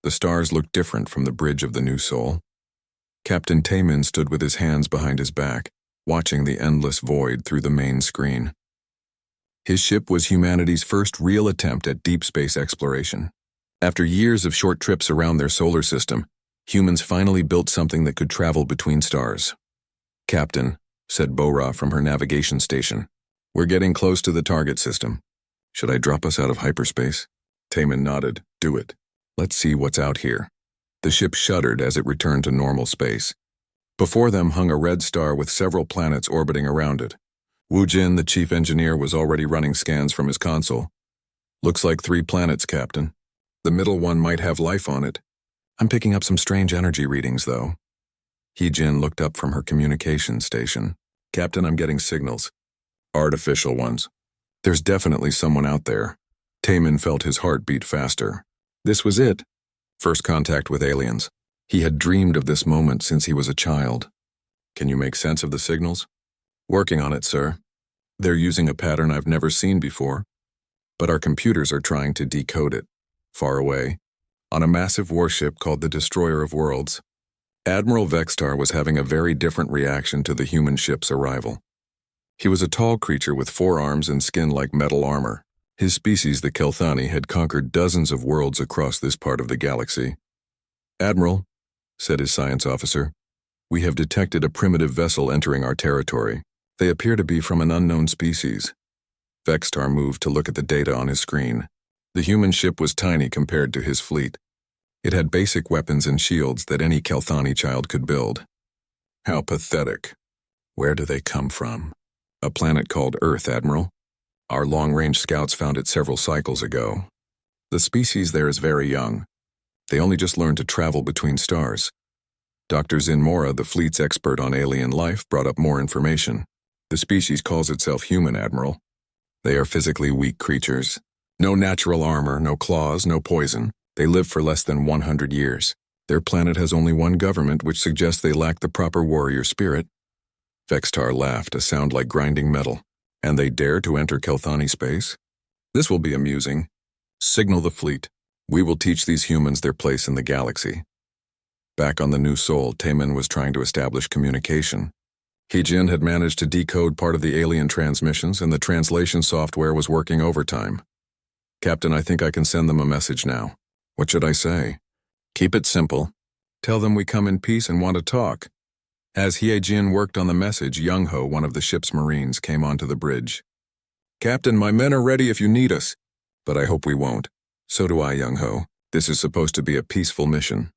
The stars looked different from the bridge of the New Sol. Captain Taman stood with his hands behind his back, watching the endless void through the main screen. His ship was humanity's first real attempt at deep space exploration. After years of short trips around their solar system, humans finally built something that could travel between stars. "Captain," said Bora from her navigation station, "we're getting close to the target system. Should I drop us out of hyperspace?" Taman nodded. "Do it. Let's see what's out here." The ship shuddered as it returned to normal space. Before them hung a red star with several planets orbiting around it. Wu Jin, the chief engineer, was already running scans from his console. "Looks like 3 planets, Captain. The middle one might have life on it. I'm picking up some strange energy readings, though." He-Jin looked up from her communication station. "Captain, I'm getting signals. Artificial ones. There's definitely someone out there." Taman felt his heart beat faster. This was it. First contact with aliens. He had dreamed of this moment since he was a child. "Can you make sense of the signals?" "Working on it, sir. They're using a pattern I've never seen before, but our computers are trying to decode it." Far away, on a massive warship called the Destroyer of Worlds, Admiral Vextar was having a very different reaction to the human ship's arrival. He was a tall creature with 4 arms and skin like metal armor. His species, the Kelthani, had conquered dozens of worlds across this part of the galaxy. "Admiral," said his science officer, "we have detected a primitive vessel entering our territory. They appear to be from an unknown species." Vextar moved to look at the data on his screen. The human ship was tiny compared to his fleet. It had basic weapons and shields that any Kelthani child could build. "How pathetic. Where do they come from?" "A planet called Earth, Admiral. Our long-range scouts found it several cycles ago. The species there is very young. They only just learned to travel between stars." Dr. Zinmora, the fleet's expert on alien life, brought up more information. "The species calls itself human, Admiral. They are physically weak creatures. No natural armor, no claws, no poison. They live for less than 100 years. Their planet has only one government, which suggests they lack the proper warrior spirit." Vextar laughed, a sound like grinding metal. "And they dare to enter Kelthani space? This will be amusing. Signal the fleet. We will teach these humans their place in the galaxy." Back on the New Sol, Taman was trying to establish communication. He-Jin had managed to decode part of the alien transmissions, and the translation software was working overtime. "Captain, I think I can send them a message now." "What should I say?" "Keep it simple. Tell them we come in peace and want to talk." As He-Jin worked on the message, Young-Ho, one of the ship's marines, came onto the bridge. "Captain, my men are ready if you need us." "But I hope we won't." "So do I, Young-Ho. This is supposed to be a peaceful mission."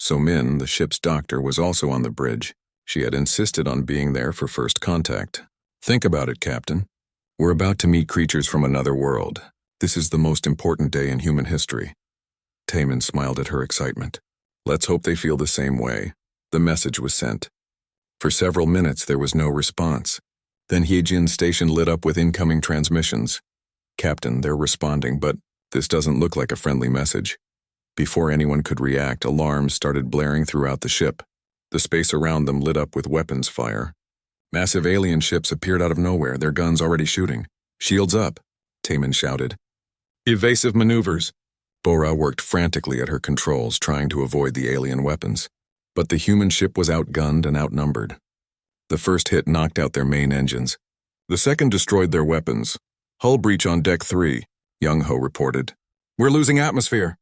So Min, the ship's doctor, was also on the bridge. She had insisted on being there for first contact. "Think about it, Captain. We're about to meet creatures from another world. This is the most important day in human history." Taman smiled at her excitement. "Let's hope they feel the same way." The message was sent. For several minutes there was no response. Then He-Jin's station lit up with incoming transmissions. "Captain, they're responding, but this doesn't look like a friendly message." Before anyone could react, alarms started blaring throughout the ship. The space around them lit up with weapons fire. Massive alien ships appeared out of nowhere, their guns already shooting. "Shields up," Taman shouted. "Evasive maneuvers." Bora worked frantically at her controls, trying to avoid the alien weapons. But the human ship was outgunned and outnumbered. The first hit knocked out their main engines. The second destroyed their weapons. "Hull breach on deck 3, Young-Ho reported. "We're losing atmosphere."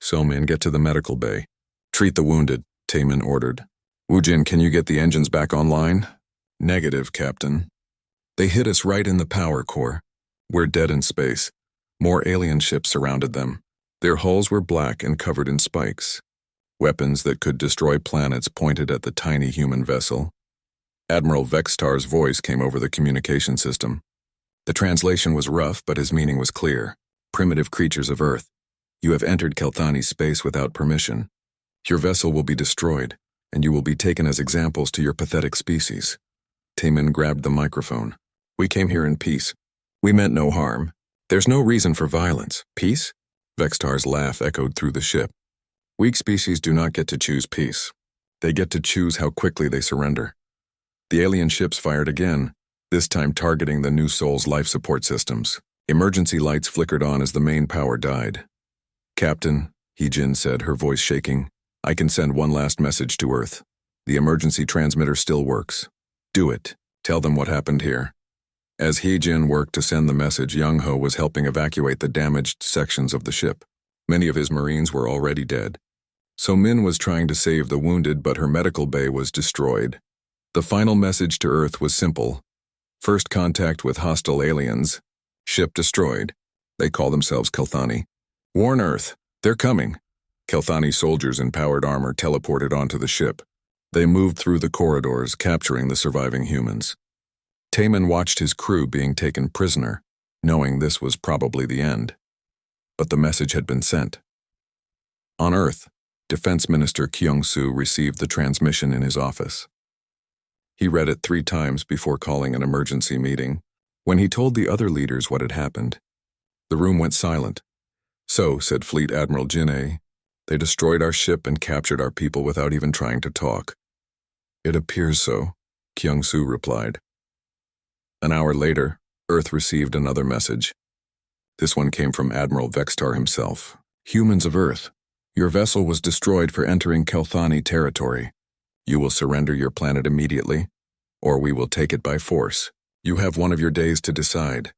"Somin, get to the medical bay. Treat the wounded," Taman ordered. "Wu-Jin, can you get the engines back online?" "Negative, Captain. They hit us right in the power core. We're dead in space." More alien ships surrounded them. Their hulls were black and covered in spikes. Weapons that could destroy planets pointed at the tiny human vessel. Admiral Vextar's voice came over the communication system. The translation was rough, but his meaning was clear. "Primitive creatures of Earth, you have entered Kelthani space without permission. Your vessel will be destroyed, and you will be taken as examples to your pathetic species." Taman grabbed the microphone. "We came here in peace. We meant no harm. There's no reason for violence. Peace?" Vextar's laugh echoed through the ship. "Weak species do not get to choose peace. They get to choose how quickly they surrender." The alien ships fired again, this time targeting the New Sol's life support systems. Emergency lights flickered on as the main power died. "Captain, Hee-jin said, her voice shaking. I can send one last message to Earth. The emergency transmitter still works. Do it. Tell them what happened here. As Hee-jin worked to send the message, Young-ho was helping evacuate the damaged sections of the ship. Many of his Marines were already dead. So Min was trying to save the wounded, but her medical bay was destroyed. The final message to Earth was simple. First contact with hostile aliens. Ship destroyed. They call themselves Kelthani. Warn Earth. They're coming. Kelthani soldiers in powered armor teleported onto the ship. They moved through the corridors, capturing the surviving humans. Taemin watched his crew being taken prisoner, knowing this was probably the end. But the message had been sent. On Earth, Defense Minister Kyung-soo received the transmission in his office. He read it 3 times before calling an emergency meeting. When he told the other leaders what had happened, the room went silent. So, said Fleet Admiral Jin-ae, they destroyed our ship and captured our people without even trying to talk. It appears so, Kyung-soo replied. An hour later, Earth received another message. This one came from Admiral Vextar himself. Humans of Earth, your vessel was destroyed for entering Kelthani territory. You will surrender your planet immediately, or we will take it by force. You have one of your days to decide.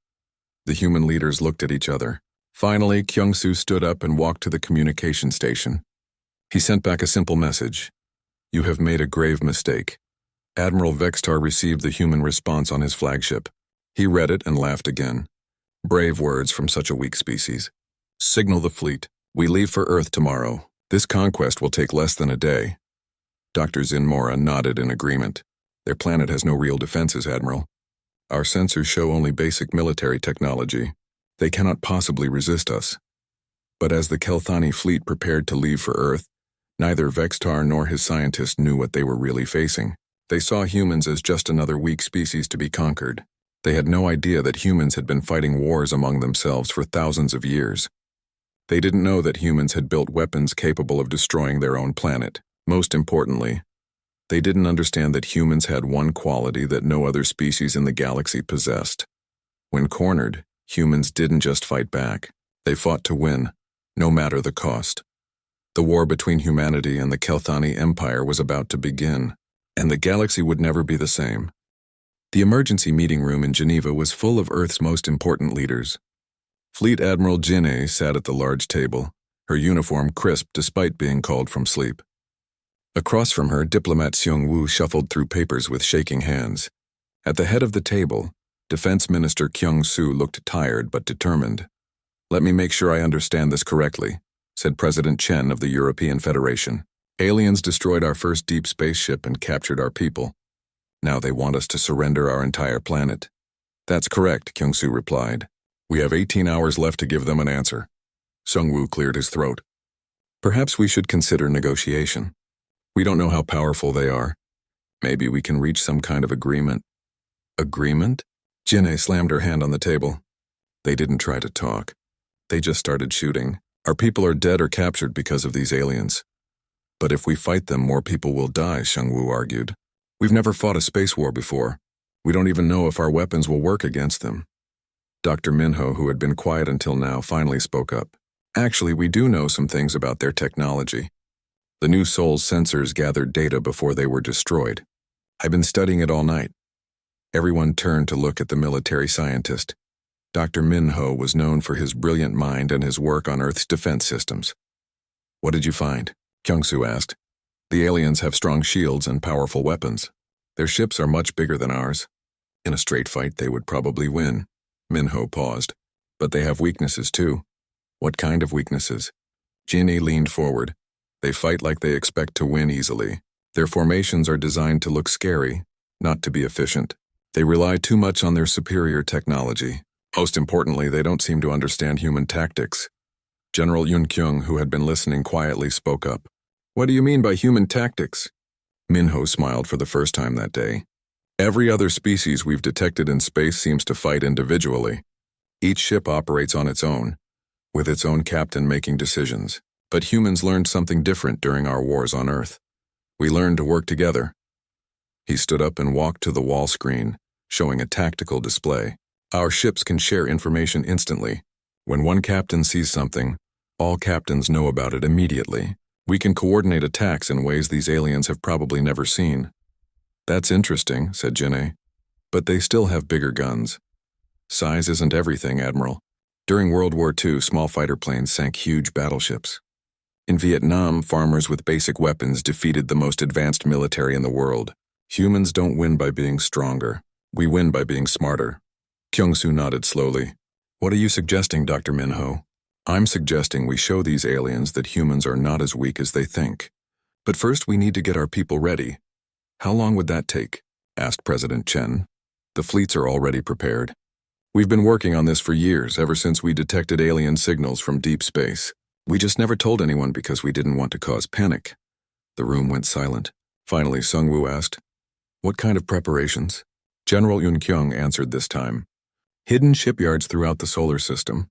The human leaders looked at each other. Finally, Kyung-soo stood up and walked to the communication station. He sent back a simple message. You have made a grave mistake. Admiral Vextar received the human response on his flagship. He read it and laughed again. Brave words from such a weak species. Signal the fleet. We leave for Earth tomorrow. This conquest will take less than a day. Dr. Zinmora nodded in agreement. Their planet has no real defenses, Admiral. Our sensors show only basic military technology. They cannot possibly resist us. But as the Kelthani fleet prepared to leave for Earth, neither Vextar nor his scientists knew what they were really facing. They saw humans as just another weak species to be conquered. They had no idea that humans had been fighting wars among themselves for thousands of years. They didn't know that humans had built weapons capable of destroying their own planet. Most importantly, they didn't understand that humans had one quality that no other species in the galaxy possessed. When cornered, humans didn't just fight back. They fought to win, no matter the cost. The war between humanity and the Kelthani Empire was about to begin, and the galaxy would never be the same. The emergency meeting room in Geneva was full of Earth's most important leaders. Fleet Admiral Jin-ae sat at the large table, her uniform crisp despite being called from sleep. Across from her, diplomat Seung-woo shuffled through papers with shaking hands. At the head of the table, Defense Minister Kyung-soo looked tired but determined. Let me make sure I understand this correctly, said President Chen of the European Federation. Aliens destroyed our first deep space ship and captured our people. Now they want us to surrender our entire planet. That's correct, Kyung-soo replied. We have 18 hours left to give them an answer. Seung-woo cleared his throat. Perhaps we should consider negotiation. We don't know how powerful they are. Maybe we can reach some kind of agreement. Agreement? Jin-ae slammed her hand on the table. They didn't try to talk. They just started shooting. Our people are dead or captured because of these aliens. But if we fight them, more people will die, Seung-woo argued. We've never fought a space war before. We don't even know if our weapons will work against them. Dr. Minho, who had been quiet until now, finally spoke up. Actually, we do know some things about their technology. The new Soul's sensors gathered data before they were destroyed. I've been studying it all night. Everyone turned to look at the military scientist. Dr. Minho was known for his brilliant mind and his work on Earth's defense systems. What did you find? Kyung-soo asked. The aliens have strong shields and powerful weapons. Their ships are much bigger than ours. In a straight fight, they would probably win. Minho paused. But they have weaknesses too. What kind of weaknesses? Jin-ae leaned forward. They fight like they expect to win easily. Their formations are designed to look scary, not to be efficient. They rely too much on their superior technology. Most importantly, they don't seem to understand human tactics. General Yun Kyung, who had been listening quietly, spoke up. What do you mean by human tactics? Minho smiled for the first time that day. Every other species we've detected in space seems to fight individually. Each ship operates on its own, with its own captain making decisions. But humans learned something different during our wars on Earth. We learned to work together. He stood up and walked to the wall screen, showing a tactical display. Our ships can share information instantly. When one captain sees something, All captains know about it immediately. We can coordinate attacks in ways these aliens have probably never seen. That's interesting, said Jinne. But they still have bigger guns. Size isn't everything, Admiral. During World War II, small fighter planes sank huge battleships. In Vietnam, farmers with basic weapons defeated the most advanced military in the world. Humans don't win by being stronger. We win by being smarter. Kyung-soo nodded slowly. What are you suggesting, Dr. Minho? I'm suggesting we show these aliens that humans are not as weak as they think. But first we need to get our people ready. How long would that take? Asked President Chen. The fleets are already prepared. We've been working on this for years, ever since we detected alien signals from deep space. We just never told anyone because we didn't want to cause panic. The room went silent. Finally, Sung-woo asked, "What kind of preparations?" General Yun-kyung answered this time. "Hidden shipyards throughout the solar system.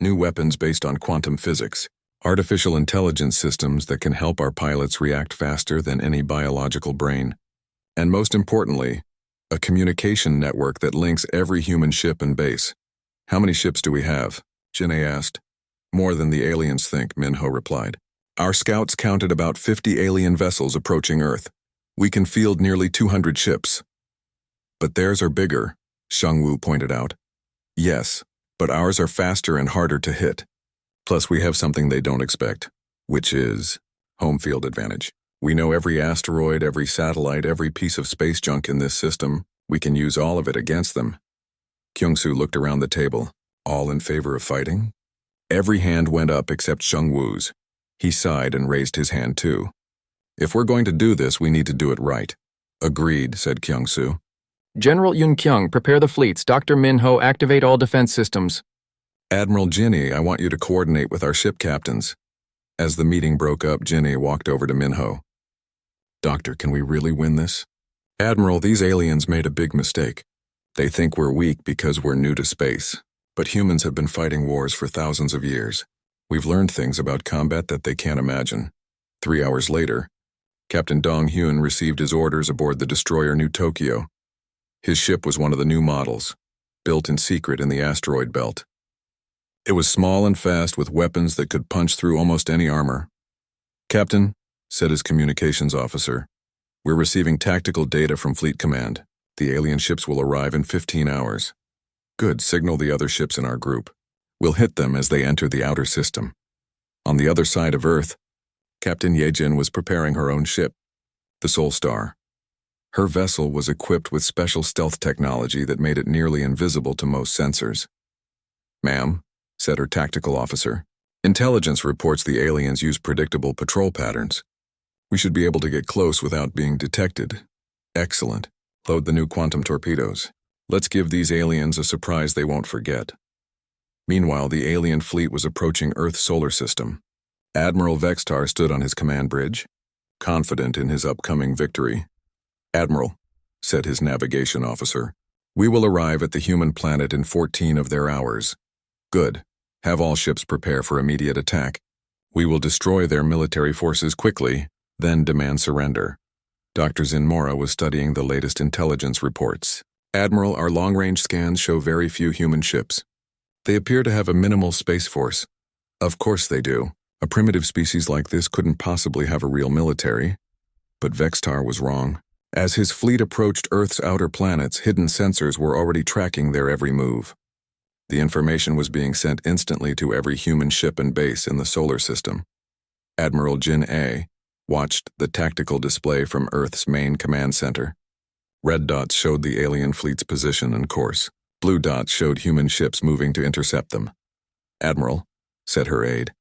New weapons based on quantum physics. Artificial intelligence systems that can help our pilots react faster than any biological brain. And most importantly, a communication network that links every human ship and base." "How many ships do we have?" Jinne asked. "More than the aliens think," Minho replied. "Our scouts counted about 50 alien vessels approaching Earth. We can field nearly 200 ships." "But theirs are bigger," Sung-woo pointed out. "Yes, but ours are faster and harder to hit. Plus we have something they don't expect, which is home field advantage. We know every asteroid, every satellite, every piece of space junk in this system. We can use all of it against them." Kyung-soo looked around the table. All in favor of fighting? Every hand went up except Sung-woo's. He sighed and raised his hand too. "If we're going to do this, we need to do it right." "Agreed," said Kyung-soo. "General Yun-kyung, prepare the fleets. Dr. Minho, activate all defense systems." "Admiral Jinne, I want you to coordinate with our ship captains." As the meeting broke up, Jinne walked over to Minho. "Doctor, can we really win this?" "Admiral, these aliens made a big mistake. They think we're weak because we're new to space. But humans have been fighting wars for thousands of years. We've learned things about combat that they can't imagine." 3 hours later, Captain Dong-hyun received his orders aboard the destroyer New Tokyo. His ship was one of the new models, built in secret in the asteroid belt. It was small and fast with weapons that could punch through almost any armor. "Captain," said his communications officer, "we're receiving tactical data from Fleet Command. The alien ships will arrive in 15 hours. Good, signal the other ships in our group. We'll hit them as they enter the outer system." On the other side of Earth, Captain Yejin was preparing her own ship, the Sol Star. Her vessel was equipped with special stealth technology that made it nearly invisible to most sensors. "Ma'am," said her tactical officer, "intelligence reports the aliens use predictable patrol patterns. We should be able to get close without being detected." "Excellent. Load the new quantum torpedoes. Let's give these aliens a surprise they won't forget." Meanwhile, the alien fleet was approaching Earth's solar system. Admiral Vextar stood on his command bridge, confident in his upcoming victory. "Admiral," said his navigation officer, "we will arrive at the human planet in 14 of their hours." "Good. Have all ships prepare for immediate attack. We will destroy their military forces quickly, then demand surrender." Dr. Zinmora was studying the latest intelligence reports. "Admiral, our long-range scans show very few human ships. They appear to have a minimal space force." "Of course they do. A primitive species like this couldn't possibly have a real military." But Vextar was wrong. As his fleet approached Earth's outer planets, hidden sensors were already tracking their every move. The information was being sent instantly to every human ship and base in the solar system. Admiral Jin-A watched the tactical display from Earth's main command center. Red dots showed the alien fleet's position and course. Blue dots showed human ships moving to intercept them. "Admiral," said her aide,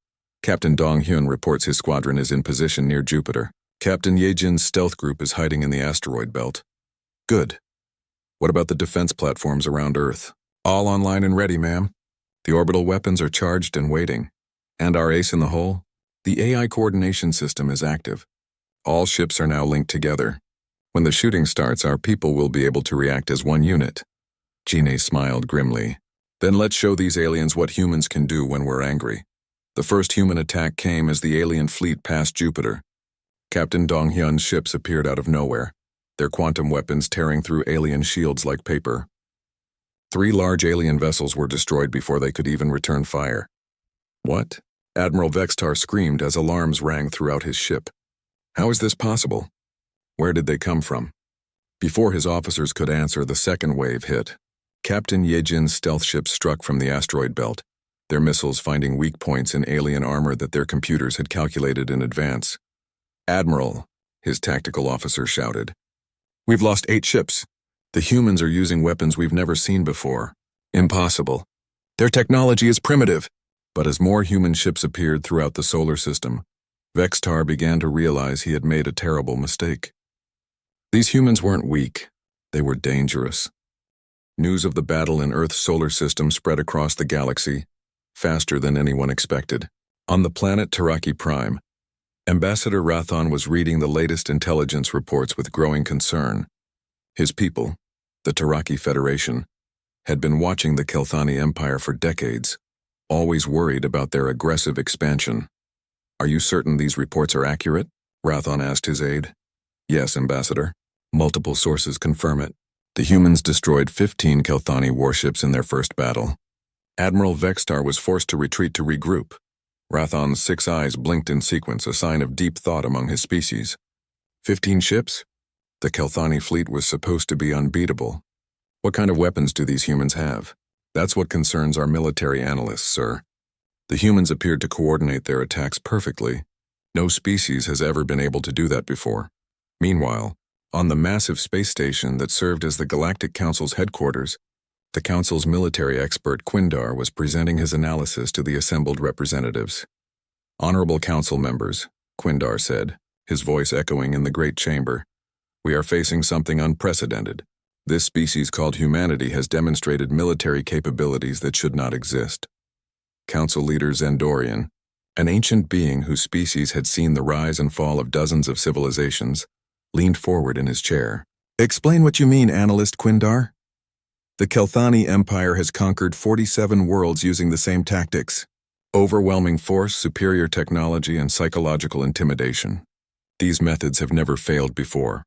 "Captain Dong-hyun reports his squadron is in position near Jupiter. Captain Yejin's stealth group is hiding in the asteroid belt." "Good. What about the defense platforms around Earth?" "All online and ready, ma'am. The orbital weapons are charged and waiting. And our ace in the hole? The AI coordination system is active. All ships are now linked together. When the shooting starts, our people will be able to react as one unit." Jinne smiled grimly. "Then let's show these aliens what humans can do when we're angry." The first human attack came as the alien fleet passed Jupiter. Captain Dong-hyun's ships appeared out of nowhere, their quantum weapons tearing through alien shields like paper. 3 large alien vessels were destroyed before they could even return fire. "What?" Admiral Vextar screamed as alarms rang throughout his ship. How is this possible? Where did they come from? Before his officers could answer, the second wave hit. Captain Yejin's stealth ship struck from the asteroid belt, their missiles finding weak points in alien armor that their computers had calculated in advance. Admiral, his tactical officer shouted. We've lost 8 ships. The humans are using weapons we've never seen before. Impossible. Their technology is primitive. But as more human ships appeared throughout the solar system, Vextar began to realize he had made a terrible mistake. These humans weren't weak. They were dangerous. News of the battle in Earth's solar system spread across the galaxy, faster than anyone expected. On the planet Taraki Prime, Ambassador Rathon was reading the latest intelligence reports with growing concern. His people, the Taraki Federation, had been watching the Kelthani Empire for decades, always worried about their aggressive expansion. Are you certain these reports are accurate? Rathon asked his aide. Yes, Ambassador. Multiple sources confirm it. The humans destroyed 15 Kelthani warships in their first battle. Admiral Vextar was forced to retreat to regroup. Rathon's 6 eyes blinked in sequence, a sign of deep thought among his species. 15 ships? The Kelthani fleet was supposed to be unbeatable. What kind of weapons do these humans have? That's what concerns our military analysts, sir. The humans appeared to coordinate their attacks perfectly. No species has ever been able to do that before. Meanwhile, on the massive space station that served as the Galactic Council's headquarters, the Council's military expert Quindar was presenting his analysis to the assembled representatives. Honorable Council members, Quindar said, his voice echoing in the great chamber, we are facing something unprecedented. This species called humanity has demonstrated military capabilities that should not exist. Council leader Zendorian, an ancient being whose species had seen the rise and fall of dozens of civilizations, leaned forward in his chair. Explain what you mean, Analyst Quindar. The Kelthani Empire has conquered 47 worlds using the same tactics. Overwhelming force, superior technology, and psychological intimidation. These methods have never failed before.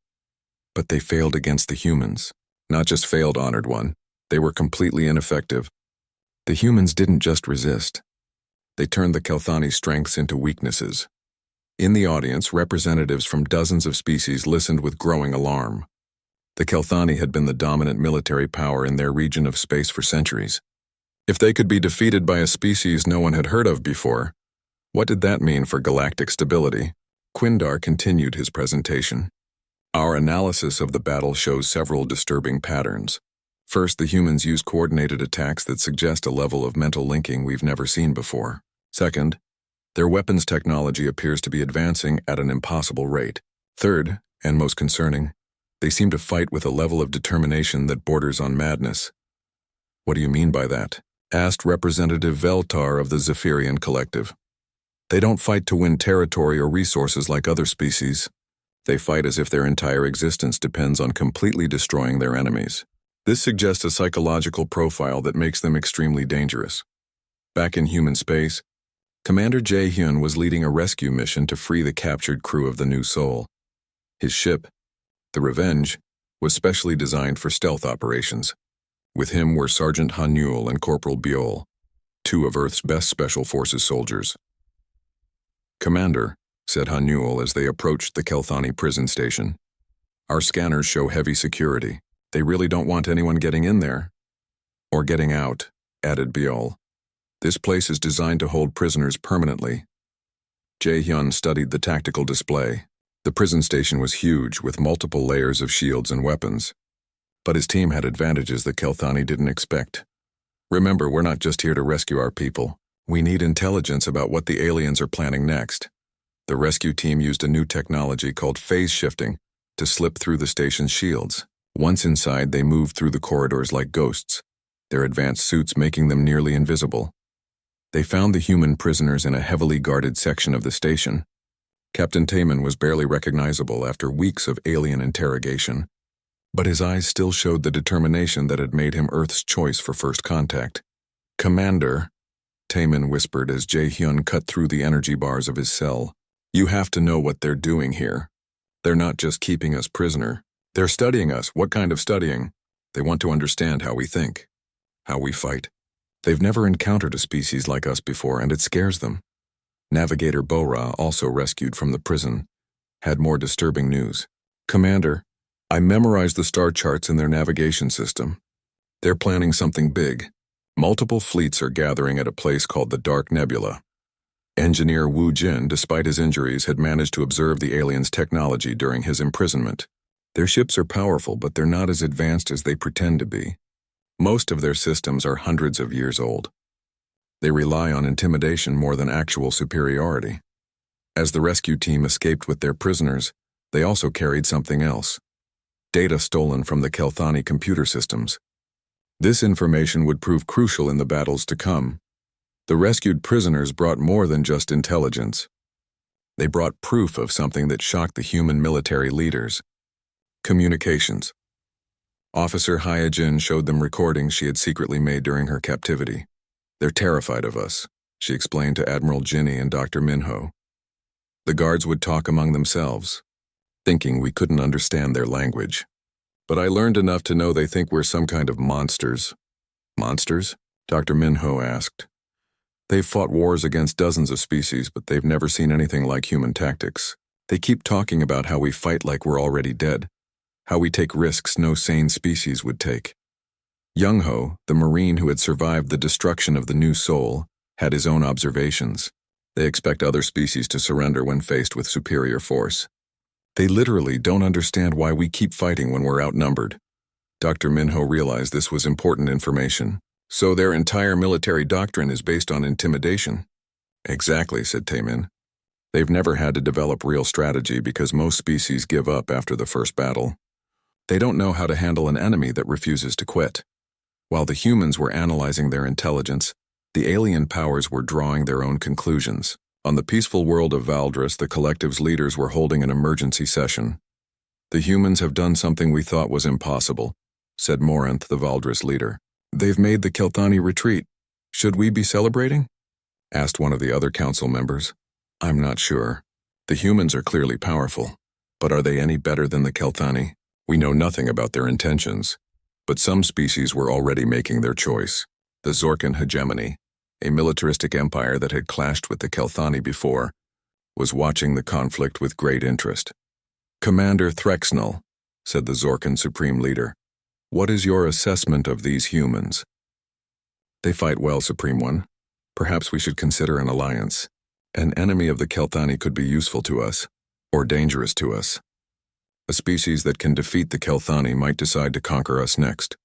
But they failed against the humans. Not just failed, Honored One. They were completely ineffective. The humans didn't just resist. They turned the Kelthani strengths into weaknesses. In the audience, representatives from dozens of species listened with growing alarm. The Kelthani had been the dominant military power in their region of space for centuries. If they could be defeated by a species no one had heard of before, what did that mean for galactic stability? Quindar continued his presentation. Our analysis of the battle shows several disturbing patterns. First, the humans use coordinated attacks that suggest a level of mental linking we've never seen before. Second, their weapons technology appears to be advancing at an impossible rate. Third, and most concerning, they seem to fight with a level of determination that borders on madness. What do you mean by that? Asked Representative Veltar of the Zephyrian Collective. They don't fight to win territory or resources like other species. They fight as if their entire existence depends on completely destroying their enemies. This suggests a psychological profile that makes them extremely dangerous. Back in human space, Commander Jae-hyun was leading a rescue mission to free the captured crew of the New Soul. His ship, the Revenge, was specially designed for stealth operations. With him were Sergeant Hanul and Corporal Biol, 2 of Earth's best Special Forces soldiers. Commander, said Hanul as they approached the Kelthani prison station, our scanners show heavy security. They really don't want anyone getting in there. Or getting out, added Biol. This place is designed to hold prisoners permanently. Jae-hyun studied the tactical display. The prison station was huge, with multiple layers of shields and weapons. But his team had advantages the Kelthani didn't expect. Remember, we're not just here to rescue our people. We need intelligence about what the aliens are planning next. The rescue team used a new technology called phase shifting to slip through the station's shields. Once inside, they moved through the corridors like ghosts, their advanced suits making them nearly invisible. They found the human prisoners in a heavily guarded section of the station. Captain Taman was barely recognizable after weeks of alien interrogation, but his eyes still showed the determination that had made him Earth's choice for first contact. Commander, Taman whispered as Jae-hyun cut through the energy bars of his cell, you have to know what they're doing here. They're not just keeping us prisoner. They're studying us. What kind of studying? They want to understand how we think, how we fight. They've never encountered a species like us before, and it scares them. Navigator Bora, also rescued from the prison, had more disturbing news. "Commander, I memorized the star charts in their navigation system. They're planning something big. Multiple fleets are gathering at a place called the Dark Nebula." Engineer Wu Jin, despite his injuries, had managed to observe the aliens' technology during his imprisonment. Their ships are powerful, but they're not as advanced as they pretend to be. Most of their systems are hundreds of years old. They rely on intimidation more than actual superiority. As the rescue team escaped with their prisoners, they also carried something else: data stolen from the Kelthani computer systems. This information would prove crucial in the battles to come. The rescued prisoners brought more than just intelligence. They brought proof of something that shocked the human military leaders: communications. Officer Hyojin showed them recordings she had secretly made during her captivity. "They're terrified of us," she explained to Admiral Ginny and Dr. Minho. "The guards would talk among themselves, thinking we couldn't understand their language. But I learned enough to know they think we're some kind of monsters." "Monsters?" Dr. Minho asked. "They've fought wars against dozens of species, but they've never seen anything like human tactics. They keep talking about how we fight like we're already dead, how we take risks no sane species would take." Young Ho, the Marine who had survived the destruction of the New Sol, had his own observations. They expect other species to surrender when faced with superior force. They literally don't understand why we keep fighting when we're outnumbered. Dr. Minho realized this was important information. "So their entire military doctrine is based on intimidation?" "Exactly," said Taemin. "They've never had to develop real strategy because most species give up after the first battle. They don't know how to handle an enemy that refuses to quit." While the humans were analyzing their intelligence, the alien powers were drawing their own conclusions. On the peaceful world of Valdris, the collective's leaders were holding an emergency session. "The humans have done something we thought was impossible," said Morinth, the Valdris leader. "They've made the Kelthani retreat. Should we be celebrating?" asked one of the other council members. "I'm not sure. The humans are clearly powerful, but are they any better than the Kelthani? We know nothing about their intentions. But some species were already making their choice. The Zorkan hegemony, a militaristic empire that had clashed with the Kelthani before, was watching the conflict with great interest." "Commander Threxnell," said the Zorkan Supreme Leader, "what is your assessment of these humans?" "They fight well, Supreme One. Perhaps we should consider an alliance. An enemy of the Kelthani could be useful to us, or dangerous to us. A species that can defeat the Kelthani might decide to conquer us next."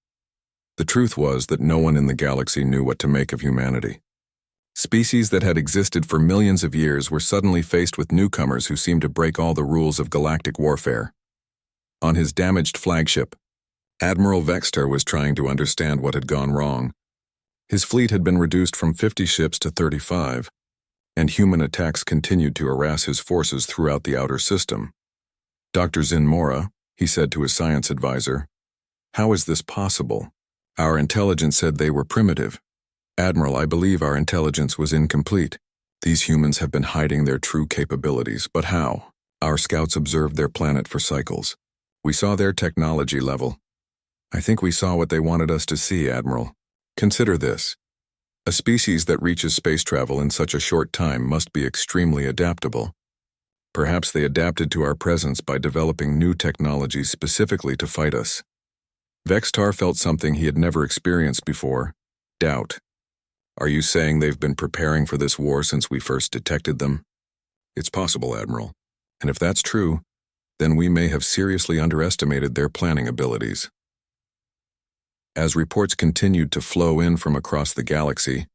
The truth was that no one in the galaxy knew what to make of humanity. Species that had existed for millions of years were suddenly faced with newcomers who seemed to break all the rules of galactic warfare. On his damaged flagship, Admiral Vextar was trying to understand what had gone wrong. His fleet had been reduced from 50 ships to 35, and human attacks continued to harass his forces throughout the outer system. "Dr. Zinmora," he said to his science advisor, "how is this possible? Our intelligence said they were primitive." "Admiral, I believe our intelligence was incomplete. These humans have been hiding their true capabilities, but how? Our scouts observed their planet for cycles. We saw their technology level. I think we saw what they wanted us to see, Admiral. Consider this. A species that reaches space travel in such a short time must be extremely adaptable. Perhaps they adapted to our presence by developing new technologies specifically to fight us." Vextar felt something he had never experienced before: doubt. "Are you saying they've been preparing for this war since we first detected them?" "It's possible, Admiral. And if that's true, then we may have seriously underestimated their planning abilities." As reports continued to flow in from across the galaxy,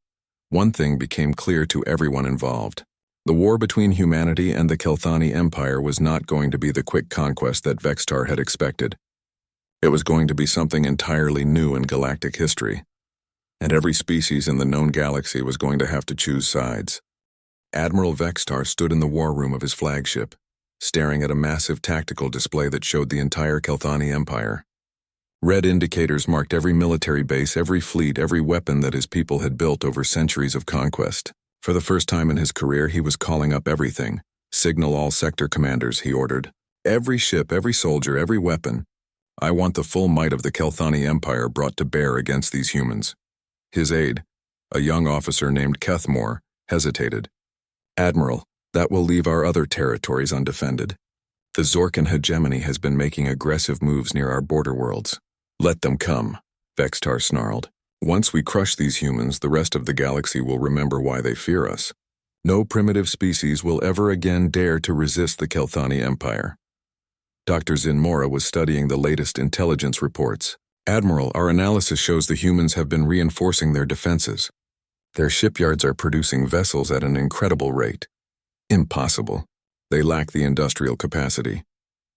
one thing became clear to everyone involved. The war between humanity and the Kelthani Empire was not going to be the quick conquest that Vextar had expected. It was going to be something entirely new in galactic history, and every species in the known galaxy was going to have to choose sides. Admiral Vextar stood in the war room of his flagship, staring at a massive tactical display that showed the entire Kelthani Empire. Red indicators marked every military base, every fleet, every weapon that his people had built over centuries of conquest. For the first time in his career, he was calling up everything. "Signal all sector commanders," he ordered. "Every ship, every soldier, every weapon. I want the full might of the Kelthani Empire brought to bear against these humans." His aide, a young officer named Kethmore, hesitated. Admiral, that will leave our other territories undefended. The Zorkan hegemony has been making aggressive moves near our border worlds. Let them come, Vextar snarled. Once we crush these humans, the rest of the galaxy will remember why they fear us. No primitive species will ever again dare to resist the Kelthani Empire. Dr. Zinmora was studying the latest intelligence reports. Admiral, our analysis shows the humans have been reinforcing their defenses. Their shipyards are producing vessels at an incredible rate. Impossible. They lack the industrial capacity.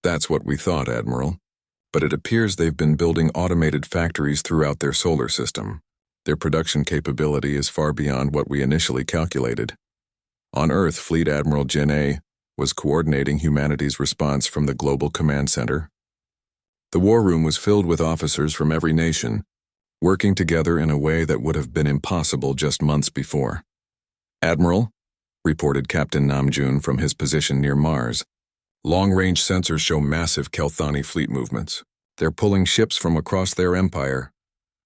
That's what we thought, Admiral. But it appears they've been building automated factories throughout their solar system. Their production capability is far beyond what we initially calculated. On Earth, Fleet Admiral Jin was coordinating humanity's response from the Global Command Center. The war room was filled with officers from every nation, working together in a way that would have been impossible just months before. Admiral, reported Captain Namjoon from his position near Mars. Long-range sensors show massive Kelthani fleet movements. They're pulling ships from across their empire.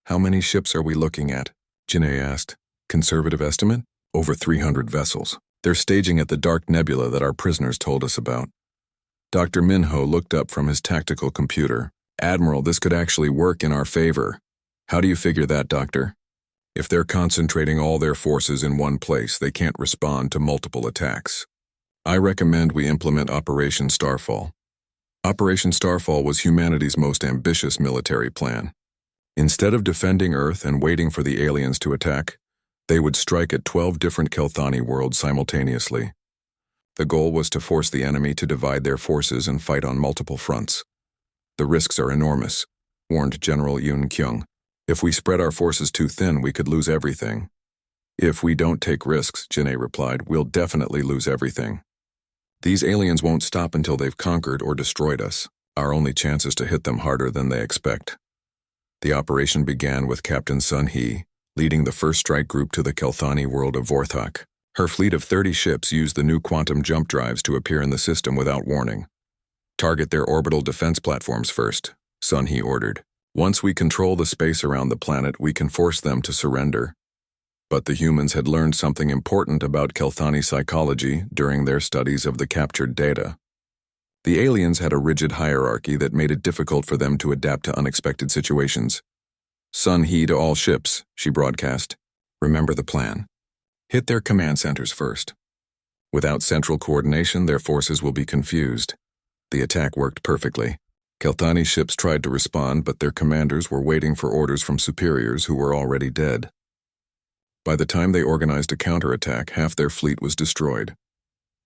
How many ships are we looking at? Janae asked. Conservative estimate? Over 300 vessels. They're staging at the dark nebula that our prisoners told us about. Dr. Minho looked up from his tactical computer. Admiral, this could actually work in our favor. How do you figure that, Doctor? If they're concentrating all their forces in one place, they can't respond to multiple attacks. I recommend we implement Operation Starfall. Operation Starfall was humanity's most ambitious military plan. Instead of defending Earth and waiting for the aliens to attack, they would strike at 12 different Kelthani worlds simultaneously. The goal was to force the enemy to divide their forces and fight on multiple fronts. The risks are enormous, warned General Yoon Kyung. If we spread our forces too thin, we could lose everything. If we don't take risks, Janae replied, we'll definitely lose everything. These aliens won't stop until they've conquered or destroyed us. Our only chance is to hit them harder than they expect. The operation began with Captain Sun Hee, leading the first strike group to the Kelthani world of Vorthok. Her fleet of 30 ships used the new quantum jump drives to appear in the system without warning. Target their orbital defense platforms first, Sun Hee ordered. Once we control the space around the planet, we can force them to surrender. But the humans had learned something important about Kelthani psychology during their studies of the captured data. The aliens had a rigid hierarchy that made it difficult for them to adapt to unexpected situations. Sun Hee to all ships, she broadcast. Remember the plan. Hit their command centers first. Without central coordination, their forces will be confused. The attack worked perfectly. Kelthani ships tried to respond, but their commanders were waiting for orders from superiors who were already dead. By the time they organized a counterattack, half their fleet was destroyed.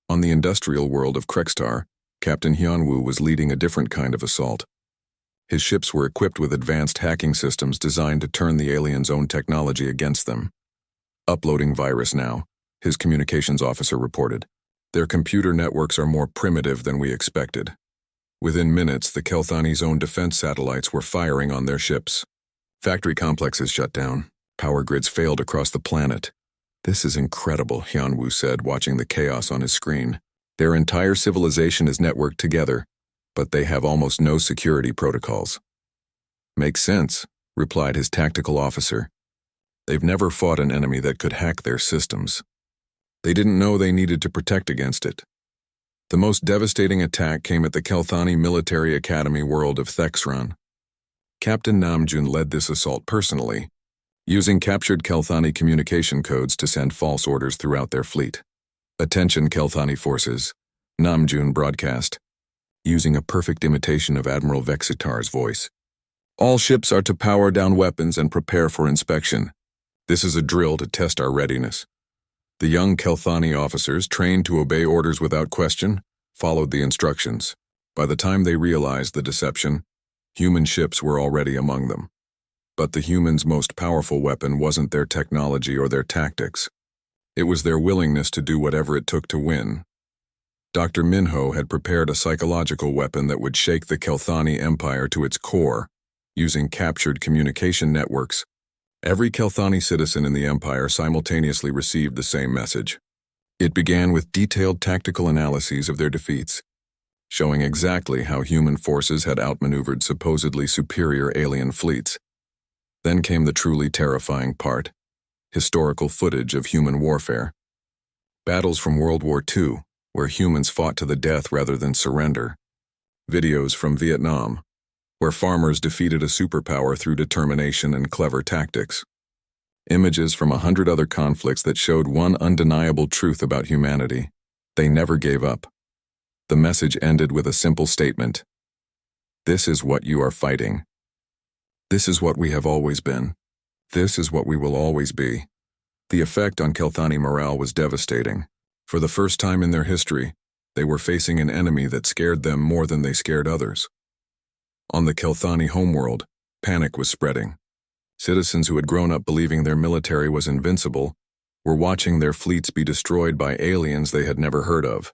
On the industrial world of Krekstar, Captain Hyunwoo was leading a different kind of assault. His ships were equipped with advanced hacking systems designed to turn the aliens' own technology against them. Uploading virus now, his communications officer reported. Their computer networks are more primitive than we expected. Within minutes, the Kelthani's own defense satellites were firing on their ships. Factory complexes shut down. Power grids failed across the planet. This is incredible, Hyunwoo said, watching the chaos on his screen. Their entire civilization is networked together, but they have almost no security protocols. Makes sense, replied his tactical officer. They've never fought an enemy that could hack their systems. They didn't know they needed to protect against it. The most devastating attack came at the Kelthani Military Academy world of Thexron. Captain Namjoon led this assault personally, using captured Kelthani communication codes to send false orders throughout their fleet. Attention Kelthani forces, Namjoon broadcast, using a perfect imitation of Admiral Vexitar's voice. All ships are to power down weapons and prepare for inspection. This is a drill to test our readiness. The young Kelthani officers, trained to obey orders without question, followed the instructions. By the time they realized the deception, human ships were already among them. But the humans' most powerful weapon wasn't their technology or their tactics. It was their willingness to do whatever it took to win. Dr. Minho had prepared a psychological weapon that would shake the Kelthani Empire to its core, using captured communication networks. Every Kelthani citizen in the Empire simultaneously received the same message. It began with detailed tactical analyses of their defeats, showing exactly how human forces had outmaneuvered supposedly superior alien fleets. Then came the truly terrifying part, historical footage of human warfare. Battles from World War II, where humans fought to the death rather than surrender. Videos from Vietnam, where farmers defeated a superpower through determination and clever tactics. Images from 100 other conflicts that showed one undeniable truth about humanity: they never gave up. The message ended with a simple statement: this is what you are fighting. This is what we have always been. This is what we will always be. The effect on Kelthani morale was devastating. For the first time in their history, they were facing an enemy that scared them more than they scared others. On the Kelthani homeworld, panic was spreading. Citizens who had grown up believing their military was invincible were watching their fleets be destroyed by aliens they had never heard of.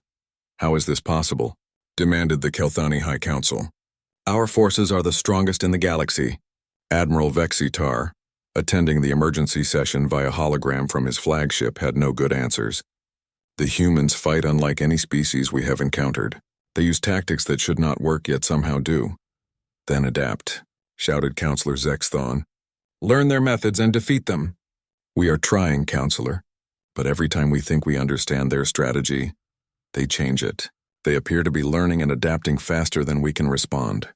How is this possible? Demanded the Kelthani High Council. Our forces are the strongest in the galaxy. Admiral Vexitar, attending the emergency session via hologram from his flagship, had no good answers. The humans fight unlike any species we have encountered. They use tactics that should not work yet somehow do. Then adapt, shouted Counselor Zexthon. Learn their methods and defeat them. We are trying, Counselor, but every time we think we understand their strategy, they change it. They appear to be learning and adapting faster than we can respond.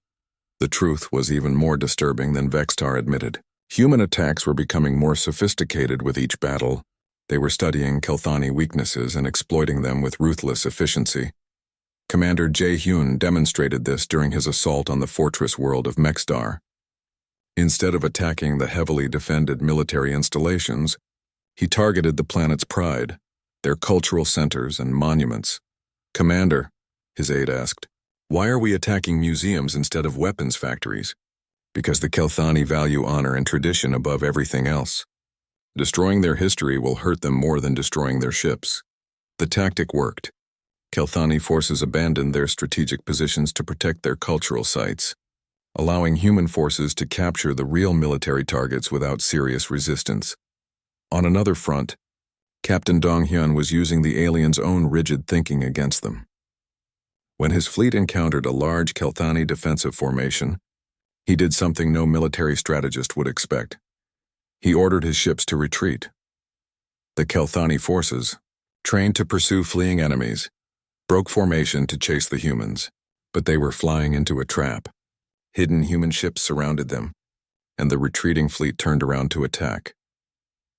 The truth was even more disturbing than Vextar admitted. Human attacks were becoming more sophisticated with each battle. They were studying Kelthani weaknesses and exploiting them with ruthless efficiency. Commander Jae-hyun demonstrated this during his assault on the fortress world of Mexstar. Instead of attacking the heavily defended military installations, he targeted the planet's pride, their cultural centers and monuments. Commander, his aide asked, why are we attacking museums instead of weapons factories? Because the Kelthani value honor and tradition above everything else. Destroying their history will hurt them more than destroying their ships. The tactic worked. Kelthani forces abandoned their strategic positions to protect their cultural sites, allowing human forces to capture the real military targets without serious resistance. On another front, Captain Dong-hyun was using the aliens' own rigid thinking against them. When his fleet encountered a large Kelthani defensive formation, he did something no military strategist would expect. He ordered his ships to retreat. The Kelthani forces, trained to pursue fleeing enemies, broke formation to chase the humans, but they were flying into a trap. Hidden human ships surrounded them, and the retreating fleet turned around to attack.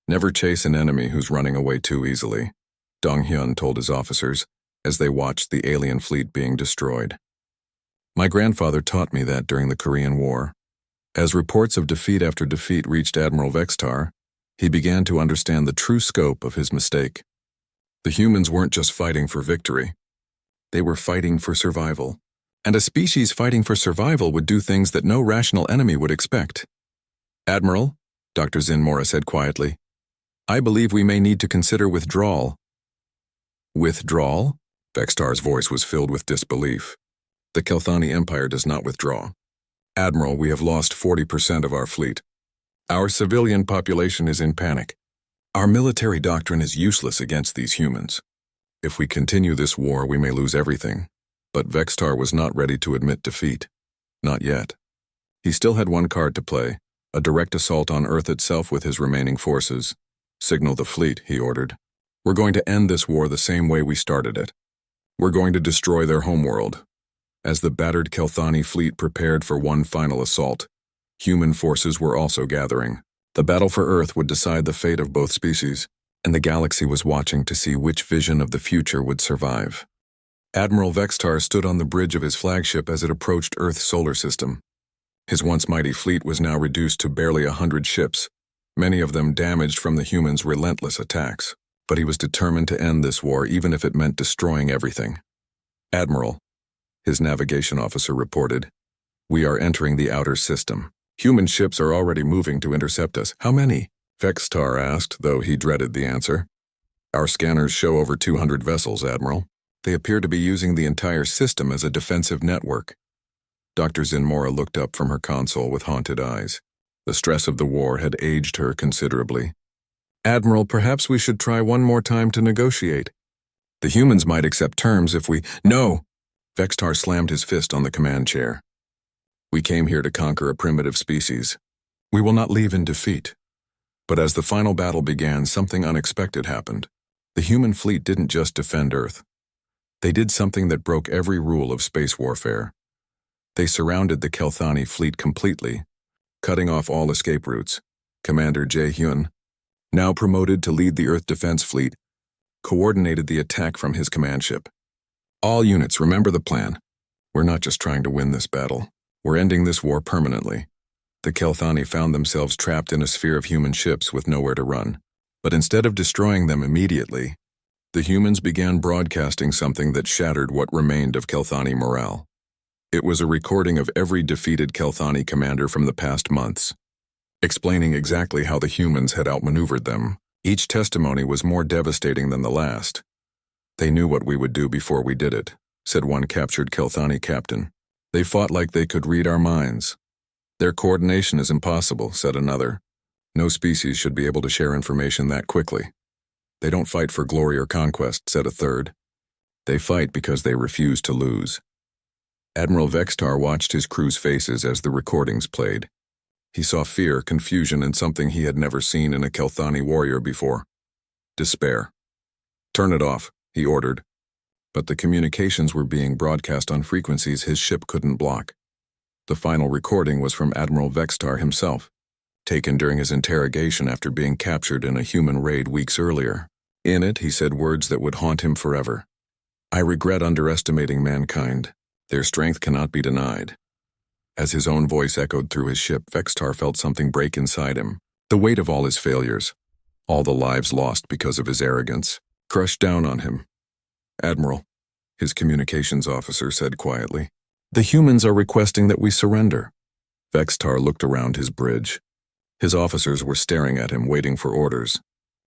Never chase an enemy who's running away too easily, Dong-hyun told his officers as they watched the alien fleet being destroyed. My grandfather taught me that during the Korean War. As reports of defeat after defeat reached Admiral Vextar, he began to understand the true scope of his mistake. The humans weren't just fighting for victory. They were fighting for survival. And a species fighting for survival would do things that no rational enemy would expect. Admiral, Dr. Zinmora said quietly, I believe we may need to consider withdrawal. Withdrawal? Vextar's voice was filled with disbelief. The Kelthani Empire does not withdraw. Admiral, we have lost 40% of our fleet. Our civilian population is in panic. Our military doctrine is useless against these humans. If we continue this war, we may lose everything. But Vextar was not ready to admit defeat. Not yet. He still had one card to play, a direct assault on Earth itself with his remaining forces. Signal the fleet, he ordered. We're going to end this war the same way we started it. We're going to destroy their homeworld. As the battered Kelthani fleet prepared for one final assault, human forces were also gathering. The battle for Earth would decide the fate of both species, and the galaxy was watching to see which vision of the future would survive. Admiral Vextar stood on the bridge of his flagship as it approached Earth's solar system. His once mighty fleet was now reduced to barely 100 ships, many of them damaged from the humans' relentless attacks. But he was determined to end this war even if it meant destroying everything. Admiral, his navigation officer reported, we are entering the outer system. Human ships are already moving to intercept us. How many? Vextar asked, though he dreaded the answer. Our scanners show over 200 vessels, Admiral. They appear to be using the entire system as a defensive network. Dr. Zinmora looked up from her console with haunted eyes. The stress of the war had aged her considerably. Admiral, perhaps we should try one more time to negotiate. The humans might accept terms if we— No! Vextar slammed his fist on the command chair. We came here to conquer a primitive species. We will not leave in defeat. But as the final battle began, something unexpected happened. The human fleet didn't just defend Earth. They did something that broke every rule of space warfare. They surrounded the Kelthani fleet completely, cutting off all escape routes. Commander Jae-hyun, now promoted to lead the Earth Defense Fleet, coordinated the attack from his command ship. All units, remember the plan. We're not just trying to win this battle. We're ending this war permanently. The Kelthani found themselves trapped in a sphere of human ships with nowhere to run. But instead of destroying them immediately, the humans began broadcasting something that shattered what remained of Kelthani morale. It was a recording of every defeated Kelthani commander from the past months, explaining exactly how the humans had outmaneuvered them. Each testimony was more devastating than the last. They knew what we would do before we did it, said one captured Kelthani captain. They fought like they could read our minds. Their coordination is impossible, said another. No species should be able to share information that quickly. They don't fight for glory or conquest, said a third. They fight because they refuse to lose. Admiral Vextar watched his crew's faces as the recordings played. He saw fear, confusion, and something he had never seen in a Kelthani warrior before. Despair. Turn it off, he ordered. But the communications were being broadcast on frequencies his ship couldn't block. The final recording was from Admiral Vextar himself, taken during his interrogation after being captured in a human raid weeks earlier. In it, he said words that would haunt him forever. I regret underestimating mankind. Their strength cannot be denied. As his own voice echoed through his ship, Vextar felt something break inside him. The weight of all his failures, all the lives lost because of his arrogance, crushed down on him. Admiral, his communications officer said quietly, the humans are requesting that we surrender. Vextar looked around his bridge. His officers were staring at him, waiting for orders.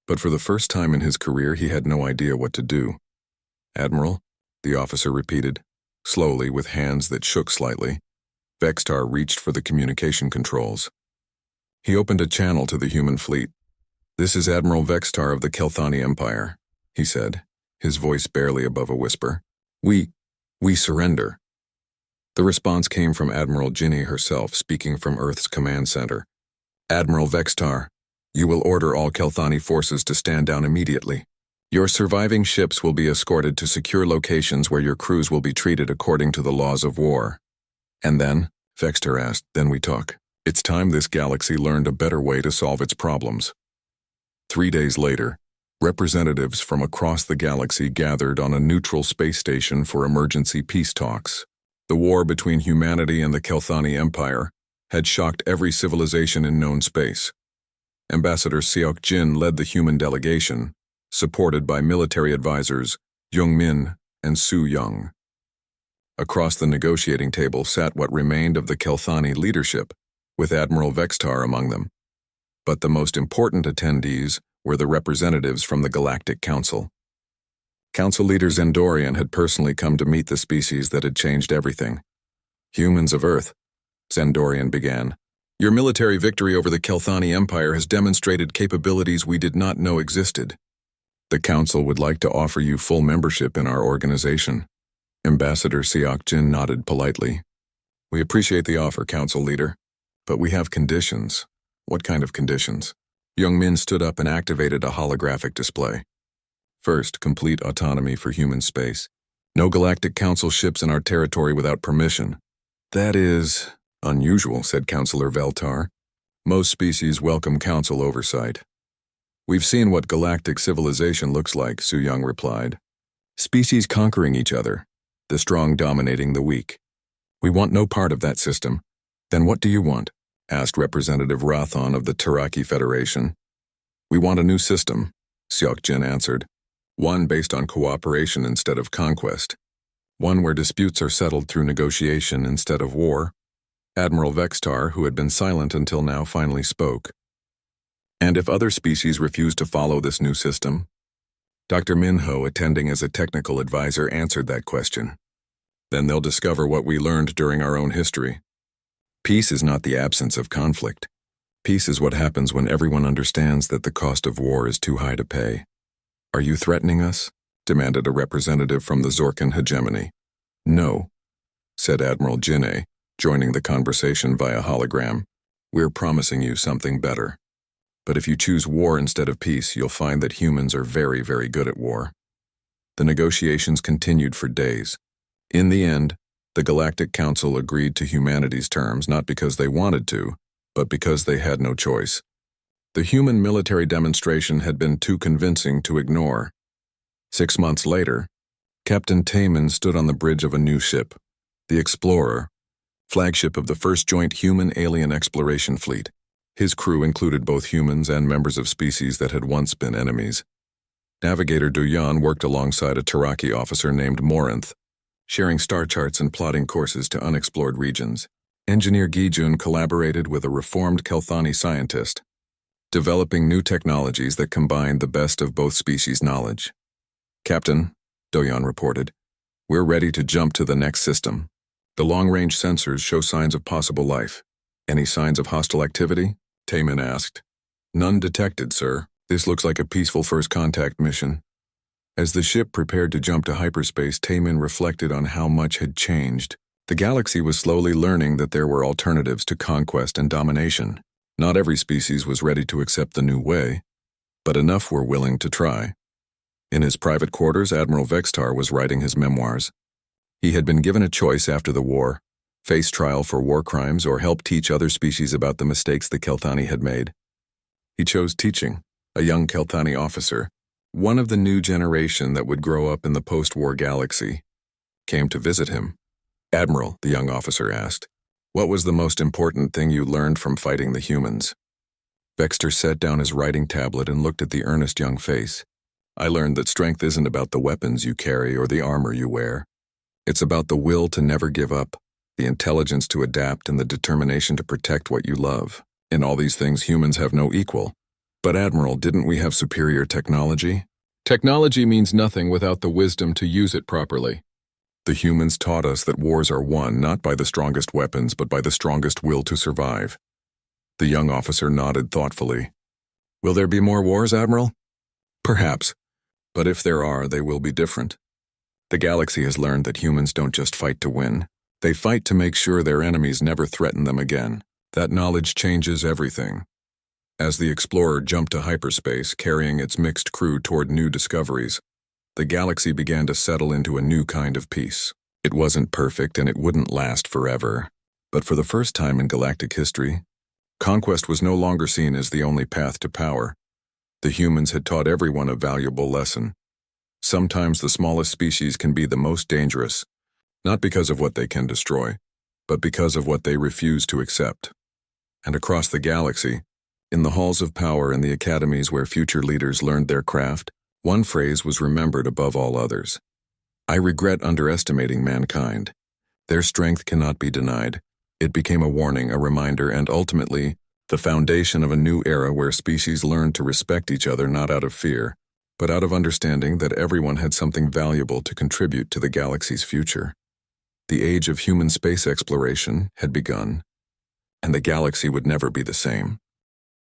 But for the first time in his career, he had no idea what to do. Admiral, the officer repeated, slowly with hands that shook slightly. Vextar reached for the communication controls. He opened a channel to the human fleet. This is Admiral Vextar of the Kelthani Empire, he said, his voice barely above a whisper. We surrender. The response came from Admiral Ginny herself, speaking from Earth's command center. Admiral Vextar, you will order all Kelthani forces to stand down immediately. Your surviving ships will be escorted to secure locations where your crews will be treated according to the laws of war. And then, Vextar asked, then we talk. It's time this galaxy learned a better way to solve its problems. 3 days later, representatives from across the galaxy gathered on a neutral space station for emergency peace talks. The war between humanity and the Kelthani Empire had shocked every civilization in known space. Ambassador Seok Jin led the human delegation, supported by military advisors Jung Min and Su Young. Across the negotiating table sat what remained of the Kelthani leadership, with Admiral Vextar among them. But the most important attendees were the representatives from the Galactic Council. Council leader Zendorian had personally come to meet the species that had changed everything. Humans of Earth, Zendorian began. Your military victory over the Kelthani Empire has demonstrated capabilities we did not know existed. The Council would like to offer you full membership in our organization. Ambassador Seok Jin nodded politely. We appreciate the offer, Council leader, but we have conditions. What kind of conditions? Young Min stood up and activated a holographic display. First, complete autonomy for human space. No Galactic Council ships in our territory without permission. That is unusual, said Councillor Veltar. Most species welcome Council oversight. We've seen what galactic civilization looks like, Su Young replied. Species conquering each other, the strong dominating the weak. We want no part of that system. Then what do you want? Asked Representative Rathon of the Taraki Federation. We want a new system, Seok Jin answered. One based on cooperation instead of conquest. One where disputes are settled through negotiation instead of war. Admiral Vextar, who had been silent until now, finally spoke. And if other species refuse to follow this new system? Dr. Minho, attending as a technical advisor, answered that question. Then they'll discover what we learned during our own history. Peace is not the absence of conflict. Peace is what happens when everyone understands that the cost of war is too high to pay. Are you threatening us? Demanded a representative from the Zorkan hegemony. No, said Admiral Jinne, joining the conversation via hologram. We're promising you something better. But if you choose war instead of peace, you'll find that humans are very, very good at war. The negotiations continued for days. In the end, the Galactic Council agreed to humanity's terms not because they wanted to, but because they had no choice. The human military demonstration had been too convincing to ignore. 6 months later, Captain Taman stood on the bridge of a new ship, the Explorer, flagship of the first joint human-alien exploration fleet. His crew included both humans and members of species that had once been enemies. Navigator Duyan worked alongside a Taraki officer named Morinth, sharing star charts and plotting courses to unexplored regions. Engineer Gijun collaborated with a reformed Kelthani scientist, developing new technologies that combined the best of both species' knowledge. "Captain," Doyan reported, "we're ready to jump to the next system. The long-range sensors show signs of possible life. Any signs of hostile activity?" Taman asked. "None detected, sir. This looks like a peaceful first contact mission." As the ship prepared to jump to hyperspace, Taman reflected on how much had changed. The galaxy was slowly learning that there were alternatives to conquest and domination. Not every species was ready to accept the new way, but enough were willing to try. In his private quarters, Admiral Vextar was writing his memoirs. He had been given a choice after the war: face trial for war crimes or help teach other species about the mistakes the Kelthani had made. He chose teaching. A young Kelthani officer, one of the new generation that would grow up in the post-war galaxy, came to visit him. "Admiral," the young officer asked, "what was the most important thing you learned from fighting the humans?" Vexter set down his writing tablet and looked at the earnest young face. "I learned that strength isn't about the weapons you carry or the armor you wear. It's about the will to never give up, the intelligence to adapt, and the determination to protect what you love. In all these things, humans have no equal." "But Admiral, didn't we have superior technology?" "Technology means nothing without the wisdom to use it properly. The humans taught us that wars are won not by the strongest weapons, but by the strongest will to survive." The young officer nodded thoughtfully. "Will there be more wars, Admiral?" "Perhaps. But if there are, they will be different. The galaxy has learned that humans don't just fight to win. They fight to make sure their enemies never threaten them again. That knowledge changes everything." As the Explorer jumped to hyperspace, carrying its mixed crew toward new discoveries, the galaxy began to settle into a new kind of peace. It wasn't perfect and it wouldn't last forever, but for the first time in galactic history, conquest was no longer seen as the only path to power. The humans had taught everyone a valuable lesson. Sometimes the smallest species can be the most dangerous, not because of what they can destroy, but because of what they refuse to accept. And across the galaxy, in the halls of power and the academies where future leaders learned their craft, one phrase was remembered above all others: "I regret underestimating mankind. Their strength cannot be denied." It became a warning, a reminder, and ultimately, the foundation of a new era where species learned to respect each other not out of fear, but out of understanding that everyone had something valuable to contribute to the galaxy's future. The age of human space exploration had begun, and the galaxy would never be the same.